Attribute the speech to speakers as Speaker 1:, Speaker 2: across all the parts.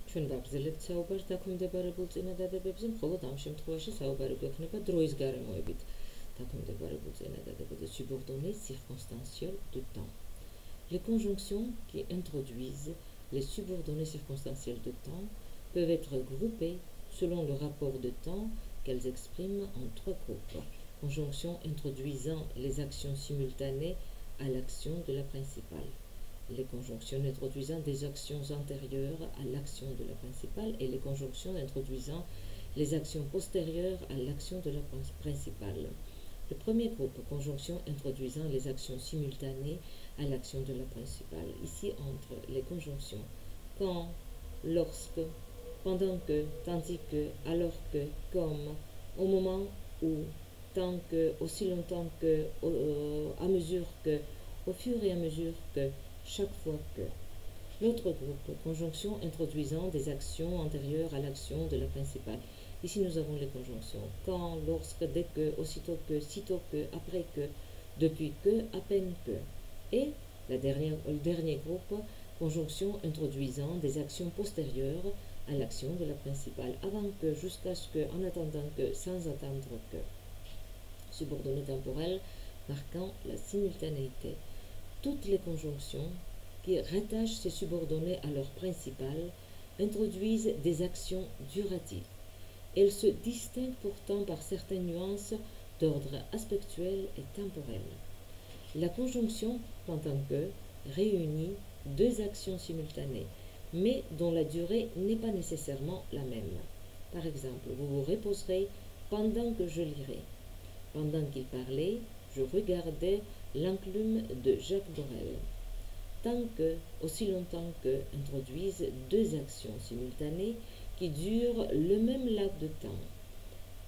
Speaker 1: ჩვენ ვაგრძელებთ საუბარს დაქვემდებარებულ წინადადებებზე, მხოლოდ ამ შემთხვევაში საუბარი გვექნება დროის გარემოებით დაქვემდებარებულ წინადადებებზე. Subordonné circonstanciel de temps. Les conjonctions qui introduisent les subordonnées circonstancielles de temps peuvent être groupées selon le rapport de temps qu'elles expriment en trois groupes. Conjonctions introduisant les actions simultanées à l'action de la principale. Les conjonctions introduisant des actions antérieures à l'action de la principale et les conjonctions introduisant les actions postérieures à l'action de la principale. Le premier groupe, conjonctions introduisant les actions simultanées à l'action de la principale. Ici, entre les conjonctions quand, lorsque, pendant que, tandis que, alors que, comme, au moment où, tant que, aussi longtemps que, à mesure que, au fur et à mesure que, chaque fois que. L'autre groupe, conjonctions introduisant des actions antérieures à l'action de la principale. Ici, nous avons les conjonctions quand, lorsque, dès que, aussitôt que, sitôt que, après que, depuis que, à peine que. Et le dernier groupe, conjonctions introduisant des actions postérieures à l'action de la principale, avant que, jusqu'à ce que, en attendant que, sans attendre que. Subordonnées temporelles marquant la simultanéité. Toutes les conjonctions qui rattachent ces subordonnées à leur principale introduisent des actions duratives. Elles se distinguent pourtant par certaines nuances d'ordre aspectuel et temporel. La conjonction, pendant que, réunit deux actions simultanées, mais dont la durée n'est pas nécessairement la même. Par exemple, vous vous reposerez pendant que je lirai. Pendant qu'il parlait, je regardais l'enclume de Jacques Borel. Tant que, aussi longtemps que, introduisent deux actions simultanées qui durent le même laps de temps.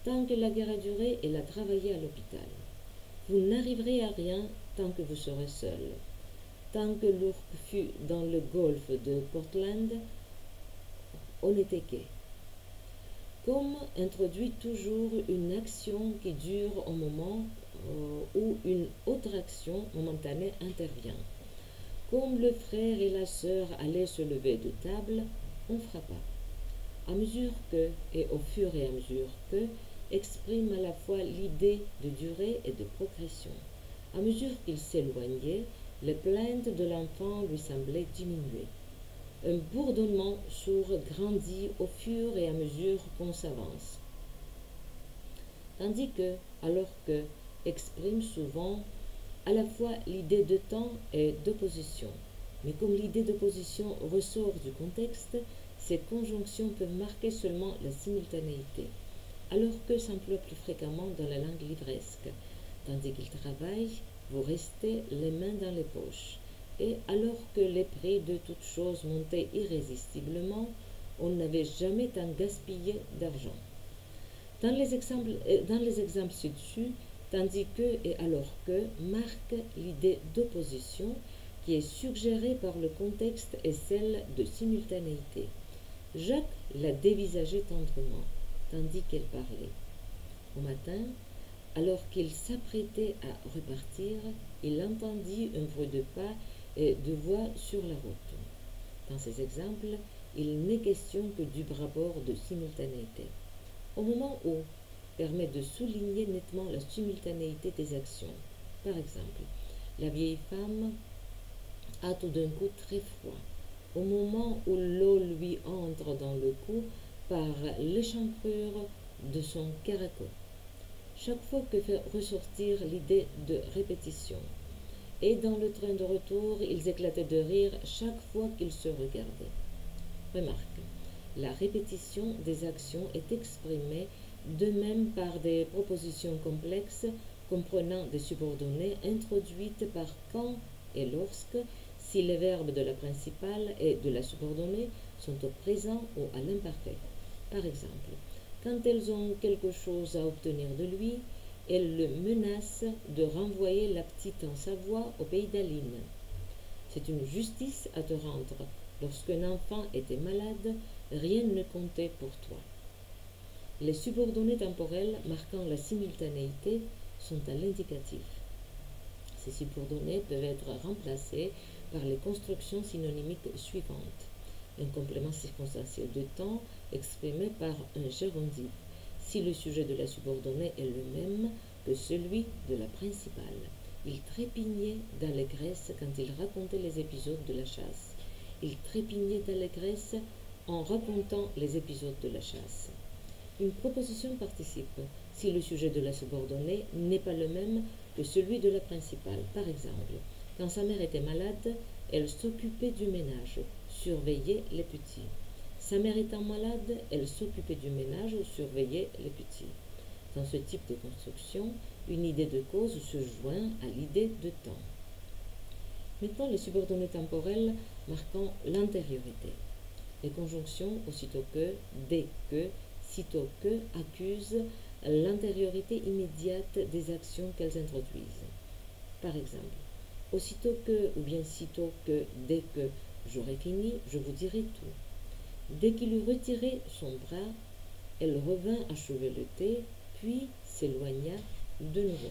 Speaker 1: Tant que la guerre a duré, elle a travaillé à l'hôpital. Vous n'arriverez à rien tant que vous serez seul. Tant que l'ourque fut dans le golfe de Portland, on était quai. Comme introduit toujours une action qui dure au moment où une autre action momentanée intervient. Comme le frère et la sœur allaient se lever de table, on frappa. À mesure que, et au fur et à mesure que, exprime à la fois l'idée de durée et de progression. À mesure qu'il s'éloignait, les plaintes de l'enfant lui semblaient diminuer. Un bourdonnement sourd grandit au fur et à mesure qu'on s'avance. Tandis que, alors que, exprime souvent à la fois l'idée de temps et d'opposition. Mais comme l'idée d'opposition ressort du contexte, ces conjonctions peuvent marquer seulement la simultanéité, alors que s'emploie plus fréquemment dans la langue livresque. Tandis qu'il travaille, vous restez les mains dans les poches. Et alors que les prix de toutes choses montaient irrésistiblement, on n'avait jamais tant gaspillé d'argent. Dans les exemples ci-dessus, tandis que et alors que marque l'idée d'opposition qui est suggérée par le contexte et celle de simultanéité. Jacques la dévisageait tendrement, tandis qu'elle parlait. Au matin, alors qu'il s'apprêtait à repartir, il entendit un bruit de pas et de voix sur la route. Dans ces exemples, il n'est question que du rapport de simultanéité. Au moment où permet de souligner nettement la simultanéité des actions. Par exemple, la vieille femme a tout d'un coup très froid. Au moment où l'eau lui entre dans le cou par l'échancrure de son caraco. Chaque fois que fait ressortir l'idée de répétition. Et dans le train de retour, ils éclataient de rire chaque fois qu'ils se regardaient. Remarque, la répétition des actions est exprimée de même par des propositions complexes comprenant des subordonnées introduites par quand et lorsque, si les verbes de la principale et de la subordonnée sont au présent ou à l'imparfait. Par exemple, quand elles ont quelque chose à obtenir de lui, elles le menacent de renvoyer la petite en Savoie au pays d'Aline. C'est une justice à te rendre. Lorsqu'un enfant était malade, rien ne comptait pour toi. Les subordonnées temporelles marquant la simultanéité sont à l'indicatif. Ces subordonnées peuvent être remplacées par les constructions synonymiques suivantes. un complément circonstanciel de temps exprimé par un gérondif, si le sujet de la subordonnée est le même que celui de la principale. Il trépignait d'allégresse quand il racontait les épisodes de la chasse. Il trépignait d'allégresse en racontant les épisodes de la chasse. Une proposition participe si le sujet de la subordonnée n'est pas le même que celui de la principale. Par exemple, quand sa mère était malade, elle s'occupait du ménage, surveillait les petits. Sa mère étant malade, elle s'occupait du ménage, surveillait les petits. Dans ce type de construction, une idée de cause se joint à l'idée de temps. Maintenant, les subordonnées temporelles marquant l'antériorité. Les conjonctions aussitôt que, dès que, sitôt que accusent l'antériorité immédiate des actions qu'elles introduisent. Par exemple, aussitôt que ou bien sitôt que, dès que j'aurai fini, je vous dirai tout. Dès qu'il eut retiré son bras, elle revint achever le thé, puis s'éloigna de nouveau.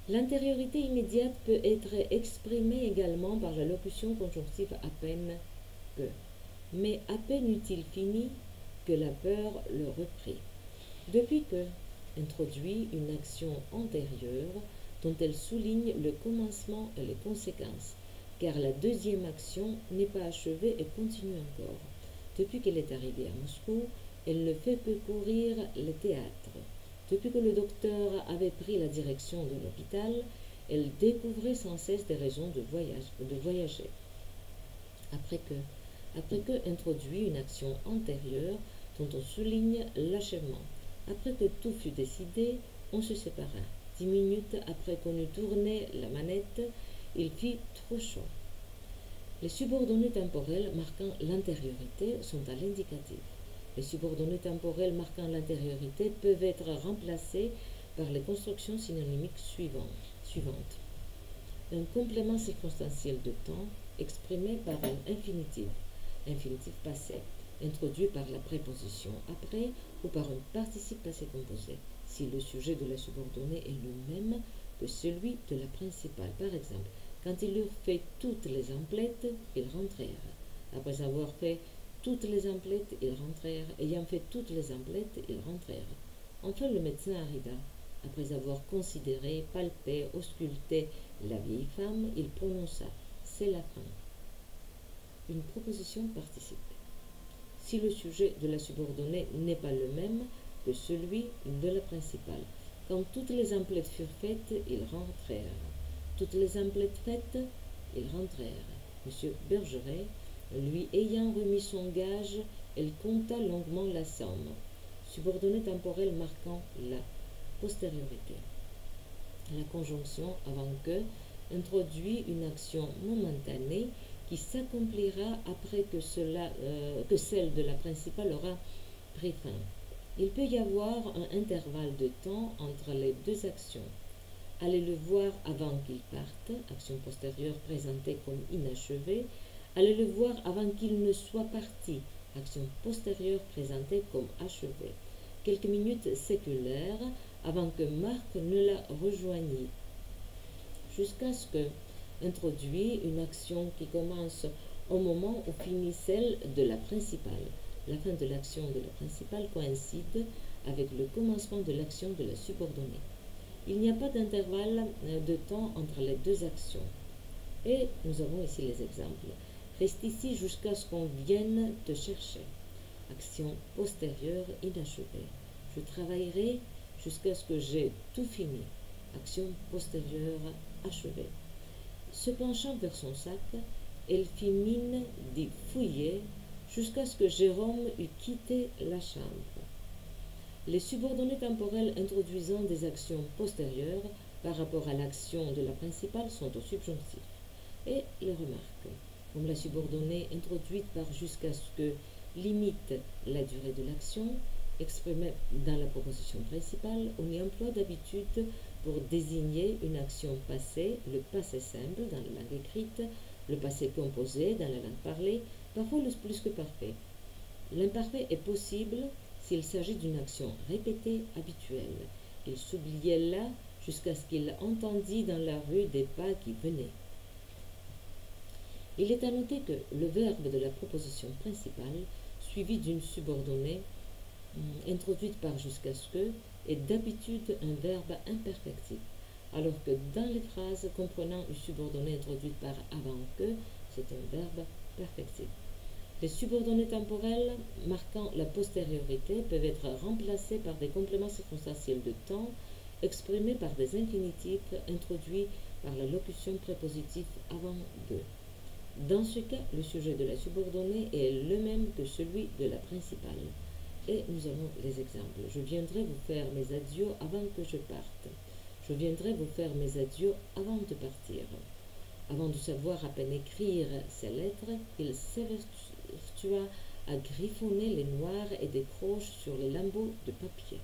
Speaker 1: L'antériorité immédiate peut être exprimée également par la locution conjonctive à peine que. Mais à peine eut-il fini que la peur le reprit. Depuis que introduit une action antérieure dont elle souligne le commencement et les conséquences, car la deuxième action n'est pas achevée et continue encore. Depuis qu'elle est arrivée à Moscou, elle ne fait que courir les théâtres. Depuis que le docteur avait pris la direction de l'hôpital, elle découvrait sans cesse des raisons de voyager. Après que introduit une action antérieure dont on souligne l'achèvement. Après que tout fut décidé, on se sépara. 10 minutes après qu'on eut tourné la manette, il fit trop chaud. Les subordonnées temporelles marquant l'antériorité sont à l'indicatif. Les subordonnées temporelles marquant l'antériorité peuvent être remplacées par les constructions synonymiques suivantes. Un complément circonstanciel de temps exprimé par un infinitif passé, introduit par la préposition après ou par un participe passé composé, si le sujet de la subordonnée est le même que celui de la principale. Par exemple, quand ils eurent fait toutes les emplettes, ils rentrèrent. Après avoir fait toutes les emplettes, ils rentrèrent. Ayant fait toutes les emplettes, ils rentrèrent. Enfin, le médecin arriva. Après avoir considéré, palpé, ausculté la vieille femme, il prononça « c'est la fin ». Une proposition participe. Si le sujet de la subordonnée n'est pas le même que celui de la principale. Quand toutes les emplettes furent faites, ils rentrèrent. Toutes les emplettes faites, ils rentrèrent. M. Bergeret, lui ayant remis son gage, elle compta longuement la somme. Subordonnée temporelle marquant la postériorité. La conjonction avant que introduit une action momentanée qui s'accomplira après que celle de la principale aura pris fin. Il peut y avoir un intervalle de temps entre les deux actions. Allez le voir avant qu'il parte, action postérieure présentée comme inachevée. Allez le voir avant qu'il ne soit parti, action postérieure présentée comme achevée. Quelques minutes séculaires avant que Marc ne la rejoignît. Jusqu'à ce que introduit une action qui commence au moment où finit celle de la principale. La fin de l'action de la principale coïncide avec le commencement de l'action de la subordonnée. Il n'y a pas d'intervalle de temps entre les deux actions. Et nous avons ici les exemples. Reste ici jusqu'à ce qu'on vienne te chercher. Action postérieure inachevée. Je travaillerai jusqu'à ce que j'ai tout fini. Action postérieure achevée. Se penchant vers son sac, elle fit mine d'y fouiller jusqu'à ce que Jérôme eût quitté la chambre. Les subordonnées temporelles introduisant des actions postérieures par rapport à l'action de la principale sont au subjonctif. Et les remarques, comme la subordonnée introduite par jusqu'à ce que limite la durée de l'action, exprimée dans la proposition principale, on y emploie d'habitude pour désigner une action passée, le passé simple dans la langue écrite, le passé composé dans la langue parlée, parfois le plus que parfait. L'imparfait est possible s'il s'agit d'une action répétée habituelle. Il s'oubliait là jusqu'à ce qu'il entendit dans la rue des pas qui venaient. Il est à noter que le verbe de la proposition principale, suivi d'une subordonnée introduite par jusqu'à ce que, est d'habitude un verbe imperfectif, alors que dans les phrases comprenant une subordonnée introduite par avant que, c'est un verbe perfectif. Les subordonnées temporelles marquant la postériorité peuvent être remplacées par des compléments circonstanciels de temps exprimés par des infinitifs introduits par la locution prépositive avant de. Dans ce cas, le sujet de la subordonnée est le même que celui de la principale. Et nous avons les exemples. Je viendrai vous faire mes adieux avant que je parte. Je viendrai vous faire mes adieux avant de partir. Avant de savoir à peine écrire ces lettres, il s'évertua à griffonner les noirs et des croches sur les lambeaux de papier.